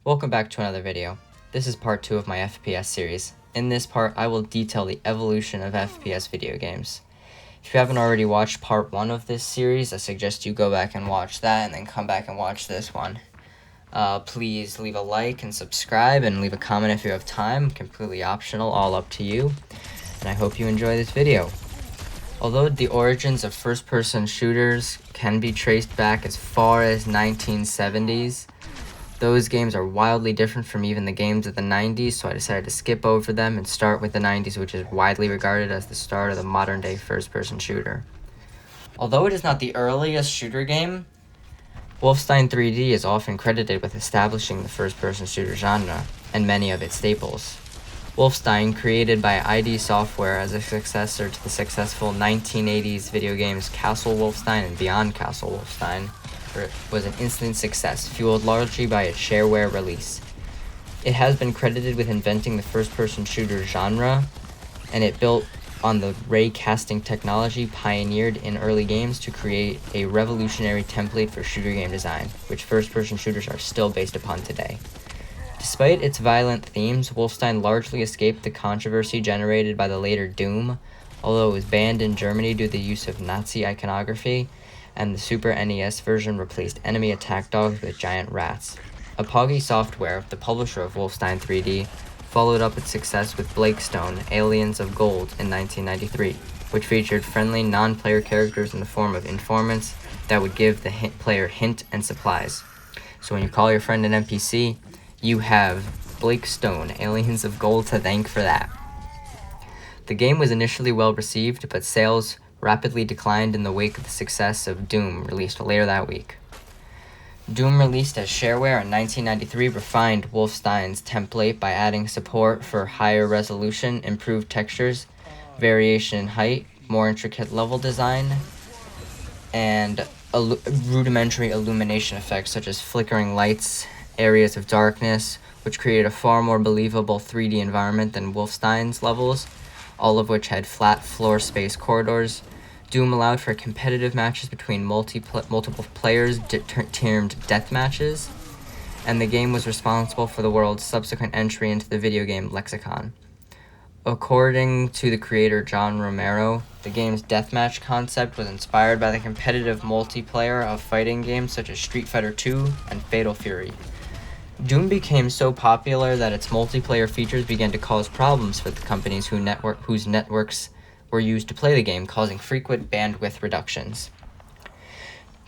Welcome back to another video. This is part 2 of my FPS series. In this part, I will detail the evolution of FPS video games. If you haven't already watched part 1 of this series, I suggest you go back and watch that and then come back and watch this one. Please leave a like and subscribe and leave a comment if you have time. Completely optional, all up to you. And I hope you enjoy this video. Although the origins of first-person shooters can be traced back as far as 1970s, those games are wildly different from even the games of the 90s, so I decided to skip over them and start with the 90s, which is widely regarded as the start of the modern-day first-person shooter. Although it is not the earliest shooter game, Wolfenstein 3D is often credited with establishing the first-person shooter genre and many of its staples. Wolfenstein, created by ID Software as a successor to the successful 1980s video games Castle Wolfenstein and Beyond Castle Wolfenstein, was an instant success, fueled largely by its shareware release. It has been credited with inventing the first-person shooter genre, and it built on the ray casting technology pioneered in early games to create a revolutionary template for shooter game design, which first-person shooters are still based upon today. Despite its violent themes, Wolfenstein largely escaped the controversy generated by the later Doom, although it was banned in Germany due to the use of Nazi iconography, and the Super NES version replaced enemy attack dogs with giant rats. Apogee Software, the publisher of Wolfenstein 3D, followed up its success with Blakestone, Aliens of Gold in 1993, which featured friendly non-player characters in the form of informants that would give the player hint and supplies. So when you call your friend an NPC, you have Blakestone, Aliens of Gold to thank for that. The game was initially well received, but sales rapidly declined in the wake of the success of Doom, released later that week. Doom, released as shareware in 1993, refined Wolfenstein's template by adding support for higher resolution, improved textures, variation in height, more intricate level design, and rudimentary illumination effects such as flickering lights, areas of darkness, which created a far more believable 3D environment than Wolfenstein's levels, all of which had flat floor space corridors. Doom allowed for competitive matches between multiple players termed death matches, and the game was responsible for the world's subsequent entry into the video game lexicon. According to the creator John Romero, the game's deathmatch concept was inspired by the competitive multiplayer of fighting games such as Street Fighter II and Fatal Fury. Doom became so popular that its multiplayer features began to cause problems for the companies whose networks were used to play the game, causing frequent bandwidth reductions.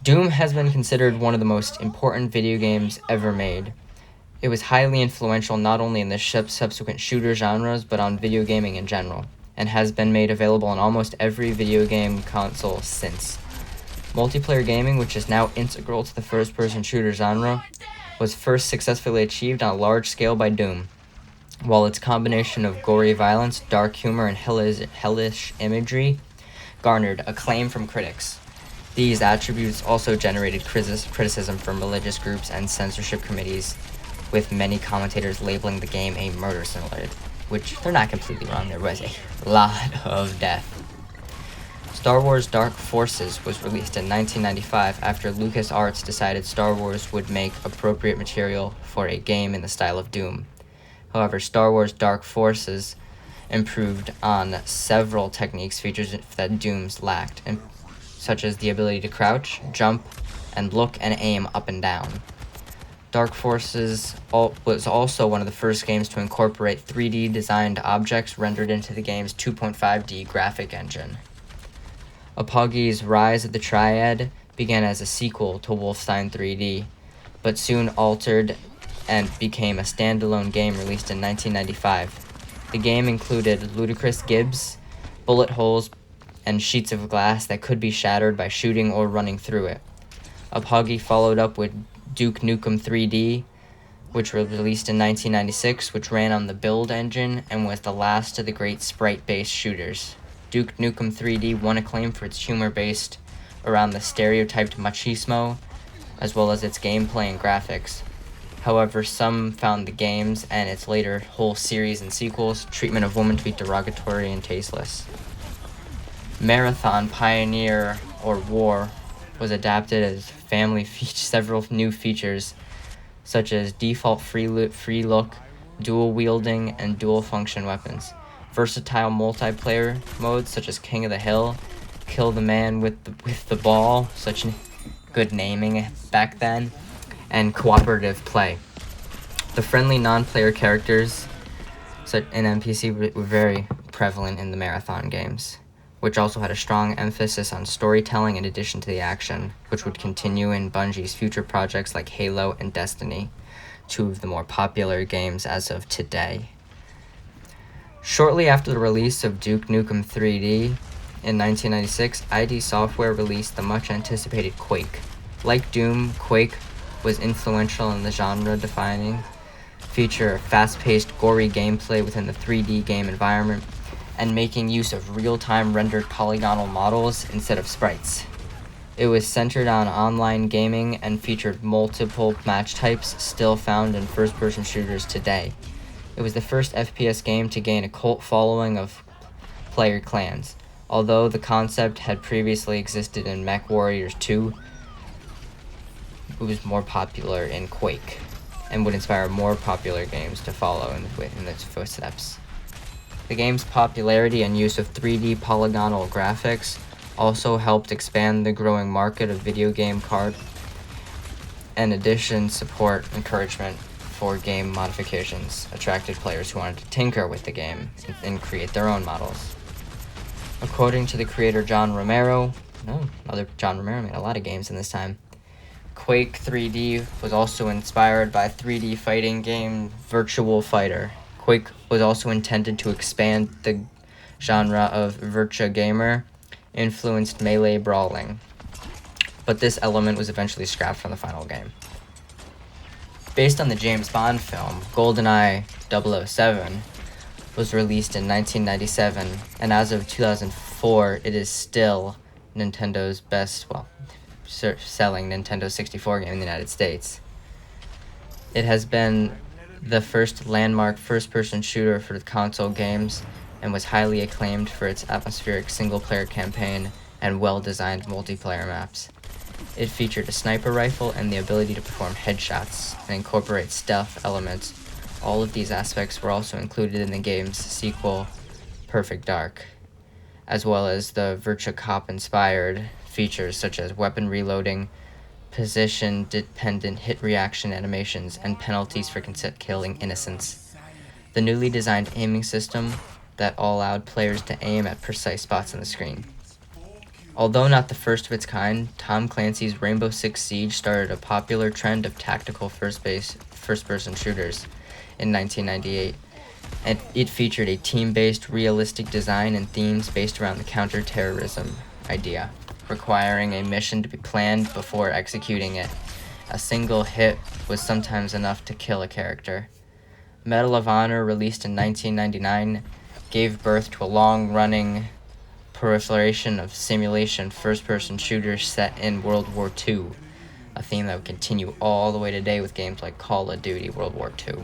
Doom has been considered one of the most important video games ever made. It was highly influential not only in the subsequent shooter genres, but on video gaming in general, and has been made available on almost every video game console since. Multiplayer gaming, which is now integral to the first-person shooter genre, was first successfully achieved on a large scale by Doom, while its combination of gory violence, dark humor, and hellish imagery garnered acclaim from critics. These attributes also generated criticism from religious groups and censorship committees, with many commentators labeling the game a murder simulator, which they're not completely wrong. There was a lot of death. Star Wars Dark Forces was released in 1995 after LucasArts decided Star Wars would make appropriate material for a game in the style of Doom. However, Star Wars Dark Forces improved on several features that Doom's lacked, such as the ability to crouch, jump, and look and aim up and down. Dark Forces was also one of the first games to incorporate 3D designed objects rendered into the game's 2.5D graphic engine. Apogee's Rise of the Triad began as a sequel to Wolfenstein 3D, but soon altered and became a standalone game released in 1995. The game included ludicrous gibs, bullet holes, and sheets of glass that could be shattered by shooting or running through it. Apogee followed up with Duke Nukem 3D, which was released in 1996, which ran on the Build engine and was the last of the great sprite-based shooters. Duke Nukem 3D won acclaim for its humor based around the stereotyped machismo, as well as its gameplay and graphics. However, some found the games and its later whole series and sequels' treatment of women to be derogatory and tasteless. Marathon Pioneer or War was adapted as family several new features such as default free look, dual wielding, and dual function weapons. Versatile multiplayer modes such as King of the Hill, Kill the Man with the Ball, such good naming back then, and cooperative play. The friendly non-player characters such an NPC were very prevalent in the Marathon games, which also had a strong emphasis on storytelling in addition to the action, which would continue in Bungie's future projects like Halo and Destiny, two of the more popular games as of today. Shortly after the release of Duke Nukem 3D in 1996, ID Software released the much-anticipated Quake. Like Doom, Quake was influential in the genre-defining feature of fast-paced, gory gameplay within the 3D game environment, and making use of real-time rendered polygonal models instead of sprites. It was centered on online gaming and featured multiple match types still found in first-person shooters today. It was the first FPS game to gain a cult following of player clans. Although the concept had previously existed in MechWarrior 2, it was more popular in Quake, and would inspire more popular games to follow in its footsteps. The game's popularity and use of 3D polygonal graphics also helped expand the growing market of video game card, and addition support encouragement for game modifications attracted players who wanted to tinker with the game and create their own models. According to the creator John Romero made a lot of games in this time. Quake 3D was also inspired by 3D fighting game Virtua Fighter. Quake was also intended to expand the genre of Virtua Gamer, influenced melee brawling, but this element was eventually scrapped from the final game. Based on the James Bond film, GoldenEye 007 was released in 1997, and as of 2004, it is still Nintendo's selling Nintendo 64 game in the United States. It has been the first landmark first-person shooter for the console games, and was highly acclaimed for its atmospheric single-player campaign and well-designed multiplayer maps. It featured a sniper rifle and the ability to perform headshots and incorporate stealth elements. All of these aspects were also included in the game's sequel, Perfect Dark, as well as the Virtua Cop-inspired features such as weapon reloading, position-dependent hit reaction animations, and penalties for killing innocents. The newly designed aiming system that allowed players to aim at precise spots on the screen. Although not the first of its kind, Tom Clancy's Rainbow Six Siege started a popular trend of tactical first-person shooters in 1998, and it featured a team-based, realistic design and themes based around the counter-terrorism idea, requiring a mission to be planned before executing it. A single hit was sometimes enough to kill a character. Medal of Honor, released in 1999, gave birth to a long-running proliferation of simulation first-person shooters set in World War II, a theme that would continue all the way today with games like Call of Duty World War II.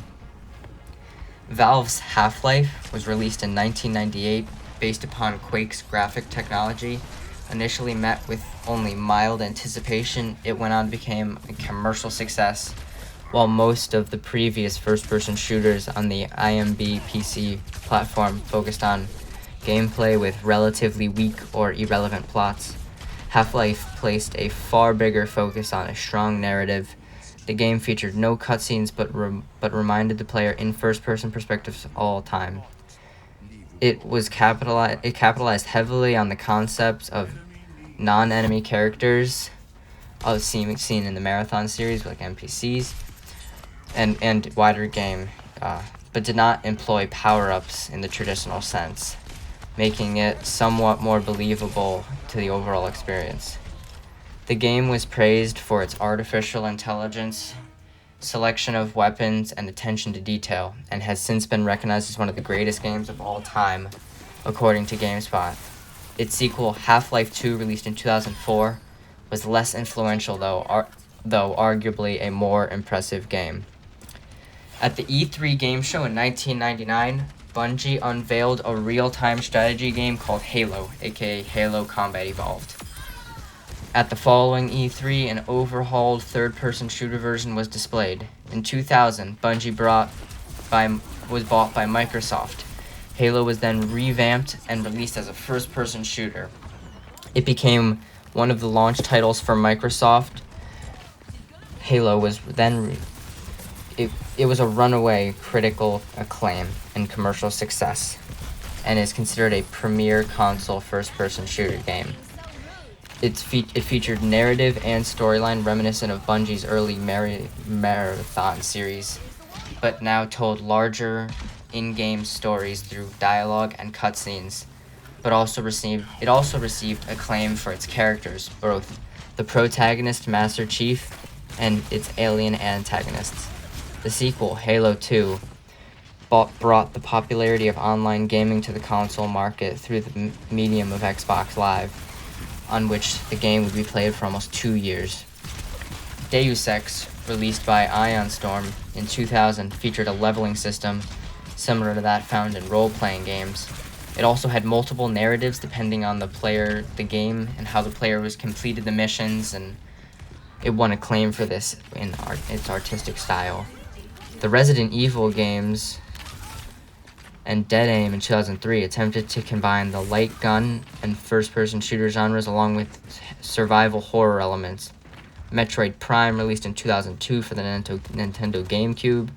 Valve's Half-Life was released in 1998 based upon Quake's graphic technology. Initially met with only mild anticipation, it went on to become a commercial success, while most of the previous first-person shooters on the IMB PC platform focused on gameplay with relatively weak or irrelevant plots. Half-Life placed a far bigger focus on a strong narrative. The game featured no cutscenes but reminded the player in first-person perspectives all time. It capitalized heavily on the concepts of non-enemy characters seen in the Marathon series, like NPCs, and wider game, but did not employ power-ups in the traditional sense, making it somewhat more believable to the overall experience. The game was praised for its artificial intelligence, selection of weapons, and attention to detail, and has since been recognized as one of the greatest games of all time, according to GameSpot. Its sequel, Half-Life 2, released in 2004, was less influential, though arguably a more impressive game. At the E3 game show in 1999, Bungie unveiled a real-time strategy game called Halo, aka Halo Combat Evolved. At the following E3, an overhauled third-person shooter version was displayed. In 2000, Bungie was bought by Microsoft. Halo was then revamped and released as a first-person shooter. It became one of the launch titles for Microsoft. Halo was then it was a runaway critical acclaim and commercial success, and is considered a premier console first-person shooter game. It featured narrative and storyline reminiscent of Bungie's early Marathon series, but now told larger in-game stories through dialogue and cutscenes. It also received acclaim for its characters, both the protagonist Master Chief and its alien antagonists. The sequel, Halo 2, brought the popularity of online gaming to the console market through the medium of Xbox Live, on which the game would be played for almost 2 years. Deus Ex, released by Ion Storm in 2000, featured a leveling system similar to that found in role-playing games. It also had multiple narratives depending on the game, and how the player was completed the missions, and it won acclaim for this in its artistic style. The Resident Evil games and Dead Aim in 2003 attempted to combine the light gun and first-person shooter genres along with survival horror elements. Metroid Prime, released in 2002 for the Nintendo GameCube,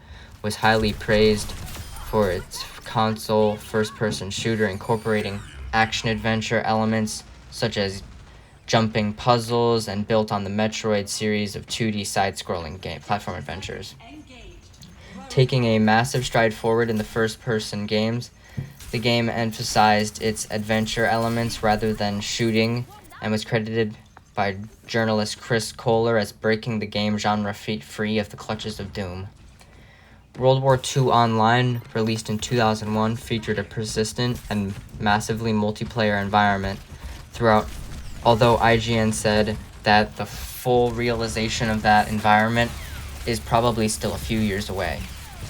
was highly praised for its console first-person shooter incorporating action-adventure elements such as jumping puzzles, and built on the Metroid series of 2D side-scrolling platform adventures. Taking a massive stride forward in the first-person games, the game emphasized its adventure elements rather than shooting, and was credited by journalist Chris Kohler as breaking the game genre free of the clutches of doom. World War II Online, released in 2001, featured a persistent and massively multiplayer environment throughout, although IGN said that the full realization of that environment is probably still a few years away.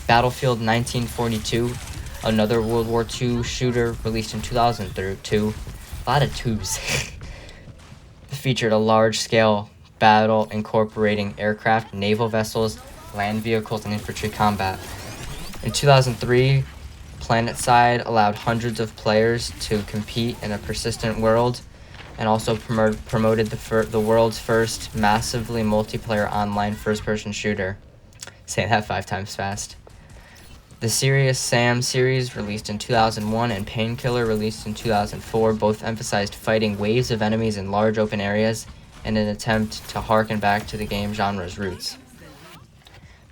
Battlefield 1942, another World War II shooter released in 2002, a lot of twos, featured a large-scale battle incorporating aircraft, naval vessels, land vehicles, and infantry combat. In 2003, PlanetSide allowed hundreds of players to compete in a persistent world, and also promoted the world's first massively multiplayer online first-person shooter. Say that 5 times fast. The Serious Sam series, released in 2001, and Painkiller, released in 2004, both emphasized fighting waves of enemies in large open areas in an attempt to harken back to the game genre's roots.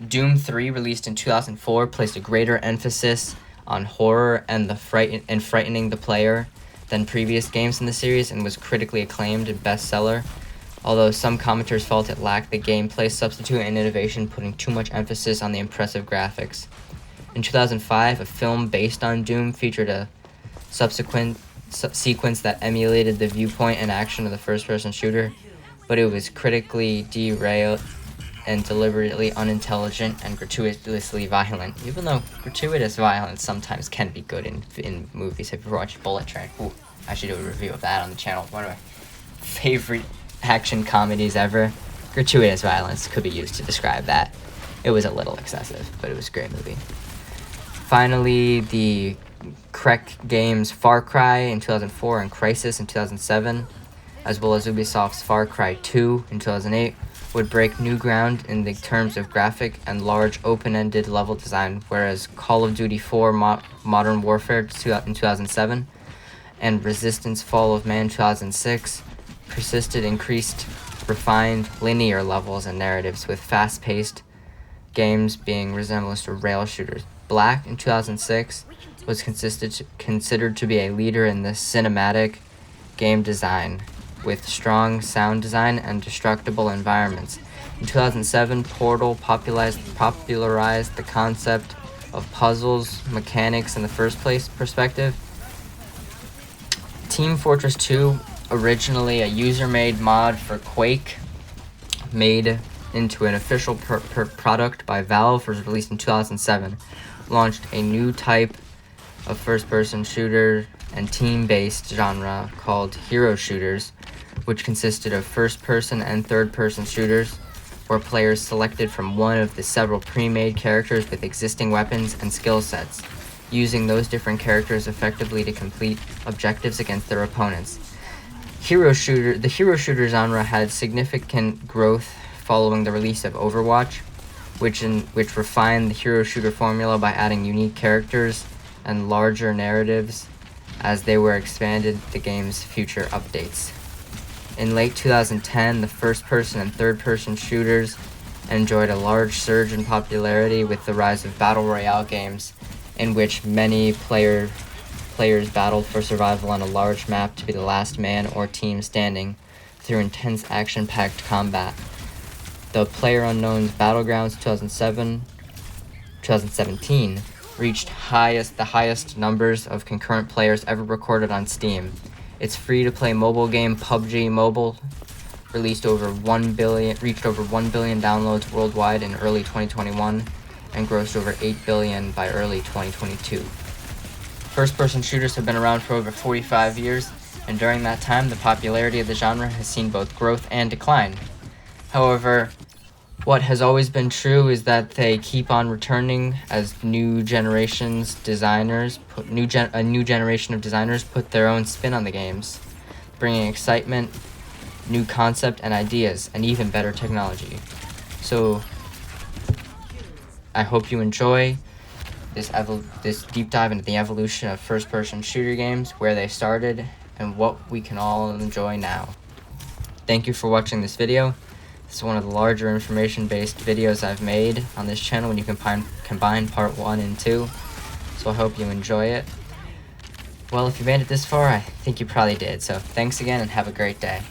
Doom 3, released in 2004, placed a greater emphasis on horror and frightening the player than previous games in the series, and was critically acclaimed and bestseller, although some commenters felt it lacked the gameplay substitute and innovation, putting too much emphasis on the impressive graphics. In 2005, a film based on Doom featured a subsequent sequence that emulated the viewpoint and action of the first-person shooter, but it was critically derailed and deliberately unintelligent and gratuitously violent, even though gratuitous violence sometimes can be good in movies. If you watch Bullet Train, I should do a review of that on the channel. One of my favorite action comedies ever. Gratuitous violence could be used to describe that. It was a little excessive, but it was a great movie. Finally, the Krek Games Far Cry in 2004 and Crysis in 2007, as well as Ubisoft's Far Cry 2 in 2008, would break new ground in the terms of graphic and large open-ended level design, whereas Call of Duty 4 Modern Warfare in 2007 and Resistance Fall of Man 2006 persisted increased, refined, linear levels and narratives, with fast-paced games being resemblance to rail shooters. Black in 2006 was considered to be a leader in the cinematic game design, with strong sound design and destructible environments. In 2007, Portal popularized the concept of puzzles, mechanics in the first place perspective. Team Fortress 2, originally a user-made mod for Quake, made into an official product by Valve, was released in 2007. Launched a new type of first-person shooter and team-based genre called hero shooters, which consisted of first-person and third-person shooters, where players selected from one of the several pre-made characters with existing weapons and skill sets, using those different characters effectively to complete objectives against their opponents. The hero shooter genre had significant growth following the release of Overwatch, which refined the hero shooter formula by adding unique characters and larger narratives as they were expanded the game's future updates. In late 2010, the first-person and third-person shooters enjoyed a large surge in popularity with the rise of battle royale games, in which many players battled for survival on a large map to be the last man or team standing through intense action-packed combat. The PlayerUnknown's Battlegrounds 2017 reached the highest numbers of concurrent players ever recorded on Steam. Its free-to-play mobile game PUBG Mobile reached over 1 billion downloads worldwide in early 2021 and grossed over 8 billion by early 2022. First-person shooters have been around for over 45 years, and during that time, the popularity of the genre has seen both growth and decline. However, what has always been true is that they keep on returning as a new generation of designers put their own spin on the games, bringing excitement, new concept and ideas, and even better technology. So, I hope you enjoy this deep dive into the evolution of first-person shooter games, where they started, and what we can all enjoy now. Thank you for watching this video. This is one of the larger information-based videos I've made on this channel when you combine part 1 and 2, so I hope you enjoy it. Well, if you made it this far, I think you probably did, so thanks again and have a great day.